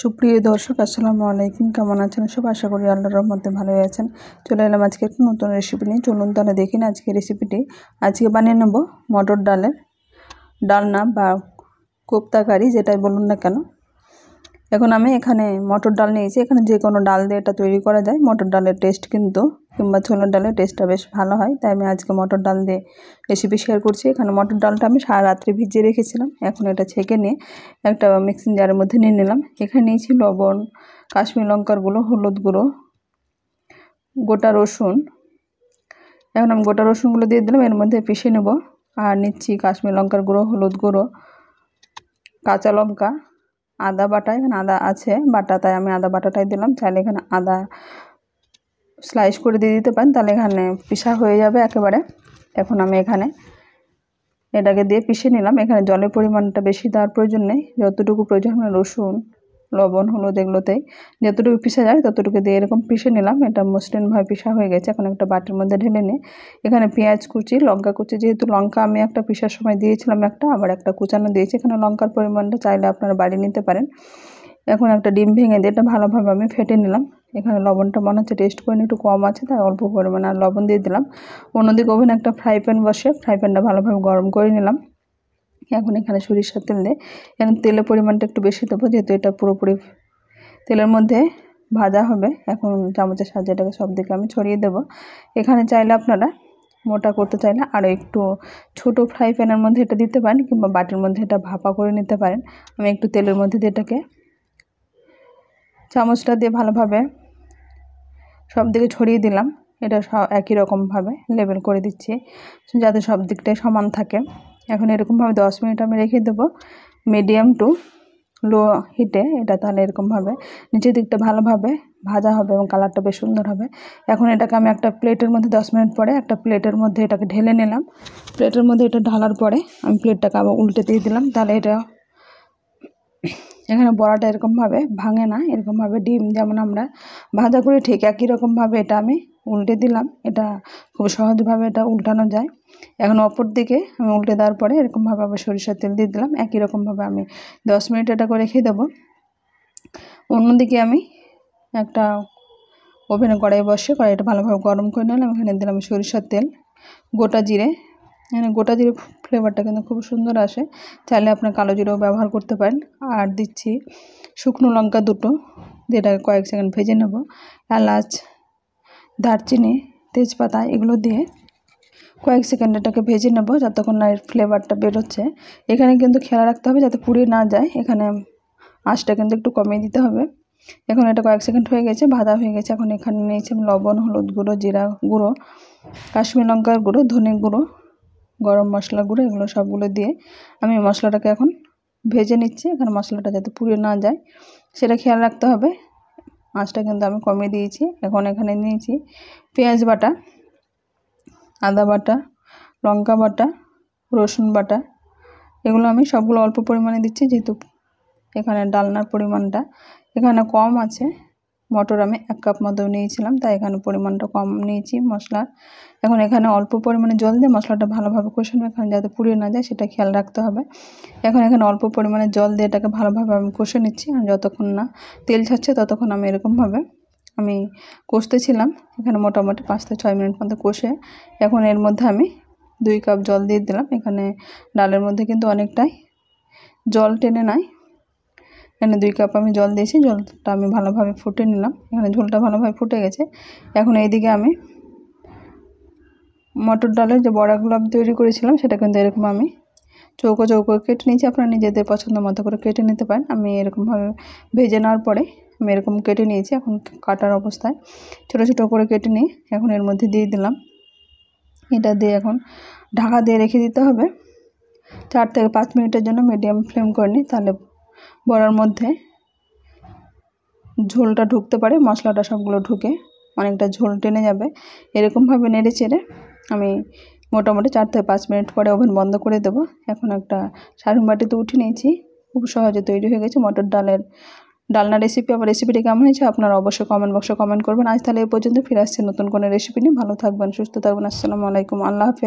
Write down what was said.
সুপ্রিয় দর্শক আসসালামু আলাইকুম, কেমন আছেন সব? আশা করি আল্লাহর রহমতে ভালোই আছেন। চলে এলাম আজকে একটা নতুন রেসিপি নিয়ে। চলুন তাহলে দেখি না আজকে রেসিপিটি। আজকে বানিয়ে নেব মটর ডালের ডালনা বা কোপ্তা কারি, যেটাই বলুন না কেন। এখন আমি এখানে মটর ডাল নিয়েছি। এখানে যে কোনো ডাল দিয়ে এটা তৈরি করা যায়। মটর ডালের টেস্ট কিন্তু কিংবা ছোলার ডালের টেস্টটা বেশ ভালো হয়, তাই আমি আজকে মটর ডাল দিয়ে রেসিপি শেয়ার করছি। এখানে মটর ডালটা আমি সারা রাত্রে ভিজিয়ে রেখেছিলাম। এখন এটা ছেঁকে নিয়ে একটা মিক্সিং জারের মধ্যে নিয়ে নিলাম। এখানে নিয়েছি লবণ, কাশ্মীর লঙ্কার গুঁড়ো, হলুদ গুঁড়ো, গোটা রসুন। এখন আমি গোটা রসুনগুলো দিয়ে দিলাম, এর মধ্যে পিষে নেব। আর নিচ্ছি কাশ্মীর লঙ্কার গুঁড়ো, হলুদ গুঁড়ো, কাঁচা লঙ্কা, আদা বাটা। এখানে আদা আছে বাটা, তাই আমি আদা বাটাটাই দিলাম। চাইলে এখানে আদা স্লাইস করে দিয়ে দিতে পারেন, তাহলে এখানে পিষা হয়ে যাবে একেবারে। এখন আমি এখানে এটাকে দিয়ে পিষে নিলাম। এখানে জলের পরিমাণটা বেশি দেওয়ার প্রয়োজন নেই, যতটুকু প্রয়োজন হয় রসুন, লবণ, হলুদ এগুলোতেই যতটুকু পিষা যায় ততটুকু দিয়ে এরকম পিষে নিলাম। এটা মসৃণভাবে পিষা হয়ে গেছে। এখন একটা বাটির মধ্যে ঢেলে নিয়ে এখানে পেঁয়াজ কুচি, লঙ্কা কুচি, যেহেতু লঙ্কা আমি একটা পিষার সময় দিয়েছিলাম একটা, আবার একটা কুচানো দিয়েছি। এখানে লঙ্কার পরিমাণটা চাইলে আপনারা বাড়িয়ে নিতে পারেন। এখন একটা ডিম ভেঙে দিয়ে এটা ভালোভাবে আমি ফেটে নিলাম। এখানে লবণটা মনে হচ্ছে টেস্ট করে একটু কম আছে, তাই অল্প পরিমাণে আর লবণ দিয়ে দিলাম। অন্যদিকে ওভেনে একটা ফ্রাই প্যান বসে ফ্রাই প্যানটা ভালোভাবে গরম করে নিলাম। এখন এখানে সরিষার তেল দিয়ে, এখন তেলের পরিমাণটা একটু বেশি দেবো, যেহেতু এটা পুরোপুরি তেলের মধ্যে ভাজা হবে। এখন চামচের সাহায্যে এটাকে সব দিকে আমি ছড়িয়ে দেবো। এখানে চাইলে আপনারা মোটা করতে চাইলে আরও একটু ছোটো ফ্রাই প্যানের মধ্যে এটা দিতে পারেন, কিংবা বাটির মধ্যে এটা ভাপা করে নিতে পারেন। আমি একটু তেলের মধ্যে দিয়ে এটাকে চামচটা দিয়ে ভালোভাবে সব দিকে ছড়িয়ে দিলাম। এটা একই রকমভাবে লেবেল করে দিচ্ছি, যাতে সব দিকটাই সমান থাকে। এখন এরকমভাবে 10 মিনিট আমি রেখে দেবো মিডিয়াম টু লো হিটে। এটা তাহলে এরকমভাবে নিচের দিকটা ভালোভাবে ভাজা হবে এবং কালারটা বেশ সুন্দর হবে। এখন এটাকে আমি একটা প্লেটের মধ্যে 10 মিনিট পরে একটা প্লেটের মধ্যে এটাকে ঢেলে নিলাম। প্লেটের মধ্যে এটা ঢালার পরে আমি প্লেটটাকে আবার উল্টে দিয়ে দিলাম, তাহলে এটা এখানে বড়াটা এরকমভাবে ভাঙে না। এরকমভাবে ডিম যেমন আমরা ভাজা করি ঠিক একই রকমভাবে এটা আমি উল্টে দিলাম। এটা খুব সহজভাবে এটা উল্টানো যায়। এখন অপর দিকে আমি উল্টে দেওয়ার পরে এরকমভাবে আবার সরিষার তেল দিয়ে দিলাম। একই রকমভাবে আমি 10 মিনিট এটাকে রেখে দেবো। অন্যদিকে আমি একটা ওভেনে কড়াই বসে কড়াইটা ভালোভাবে গরম করে নিলাম। এখানে দিলাম সরিষার তেল, গোটা জিরে। এখানে গোটা জিরে ফ্লেভারটা কিন্তু খুব সুন্দর আসে, চাইলে আপনার কালো জিরেও ব্যবহার করতে পারেন। আর দিচ্ছি শুকনো লঙ্কা দুটো, যেটাকে কয়েক সেকেন্ড ভেজে নেব। এলাচ, দারচিনি, তেজপাতা এগুলো দিয়ে কয়েক সেকেন্ড এটাকে ভেজে নেব, যতক্ষণ না এর ফ্লেভারটা বেরোচ্ছে। এখানে কিন্তু খেয়াল রাখতে হবে যাতে পুড়ে না যায়। এখানে আঁচটা কিন্তু একটু কমিয়ে দিতে হবে। এখন এটা কয়েক সেকেন্ড হয়ে গেছে, ভাজা হয়ে গেছে। এখন এখানে নিয়েছি লবণ, হলুদ গুঁড়ো, জিরা গুঁড়ো, কাশ্মীর লঙ্কার গুঁড়ো, ধনে গুঁড়ো, গরম মশলা গুঁড়ো, এগুলো সবগুলো দিয়ে আমি মশলাটাকে এখন ভেজে নিচ্ছি। এখানে মশলাটা যাতে পুড়ে না যায় সেটা খেয়াল রাখতে হবে। আঁচটা কিন্তু আমি কমিয়ে দিয়েছি। এখন এখানে নিয়েছি পেঁয়াজ বাটা, আদা বাটা, লঙ্কা বাটা, রসুন বাটা। এগুলো আমি সবগুলো অল্প পরিমাণে দিচ্ছি, যেহেতু এখানে ডালনার পরিমাণটা এখানে কম আছে। মটর আমি 1 কাপ মতো নিয়েছিলাম, তাই এখানে পরিমাণটা কম নিয়েছি মশলার। এখন এখানে অল্প পরিমাণে জল দিয়ে মশলাটা ভালোভাবে কষে নেব, এখানে যাতে পুড়িয়ে না যায় সেটা খেয়াল রাখতে হবে। এখন এখানে অল্প পরিমাণে জল দিয়ে এটাকে ভালোভাবে আমি কষে নিচ্ছি। আর যতক্ষণ না তেল ছাড়ছে ততক্ষণ আমি এরকমভাবে আমি কষতেছিলাম। এখানে মোটামুটি 5 থেকে 6 মিনিট মতো কষে এখন এর মধ্যে আমি 2 কাপ জল দিয়ে দিলাম। এখানে ডালের মধ্যে কিন্তু অনেকটাই জল টেনে নেয়। এখানে 2 কাপ আমি জল দিয়েছি, জলটা আমি ভালোভাবে ফুটে নিলাম। এখানে ঝোলটা ভালোভাবে ফুটে গেছে। এখন এইদিকে আমি মটর ডালের যে বড়াগুলো আমি তৈরি করেছিলাম সেটা কিন্তু এরকম আমি চৌকো চৌকো কেটে নিয়েছি। আপনারা নিজেদের পছন্দ মতো করে কেটে নিতে পারেন। আমি এরকমভাবে ভেজে নেওয়ার পরে আমি এরকম কেটে নিয়েছি। এখন কাটার অবস্থায় ছোটো ছোটো করে কেটে নিয়ে এখন এর মধ্যে দিয়ে দিলাম। এটা দিয়ে এখন ঢাকা দিয়ে রেখে দিতে হবে 4 থেকে 5 মিনিটের জন্য, মিডিয়াম ফ্লেম করে নিই। তাহলে বড়ার মধ্যে ঝোলটা ঢুকতে পারে, মশলাটা সবগুলো ঢুকে অনেকটা ঝোল টেনে যাবে। এরকমভাবে নেড়ে চেড়ে আমি মোটামুটি 4 থেকে 5 মিনিট পরে ওভেন বন্ধ করে দেবো। এখন একটা সার্ভিং বাটিতে উঠে নিয়েছি। খুব সহজে তৈরি হয়ে গেছে মটর ডালের ডালনা রেসিপি। আমার রেসিপিটি কেমন হয়েছে আপনারা অবশ্যই কমেন্ট বক্সে কমেন্ট করবেন। আজ তাহলে এই পর্যন্ত, ফিরে আসছে নতুন কোনো রেসিপি নিয়ে। ভালো থাকবেন, সুস্থ থাকবেন। আসসালামু আলাইকুম, আল্লাহ হাফেজ।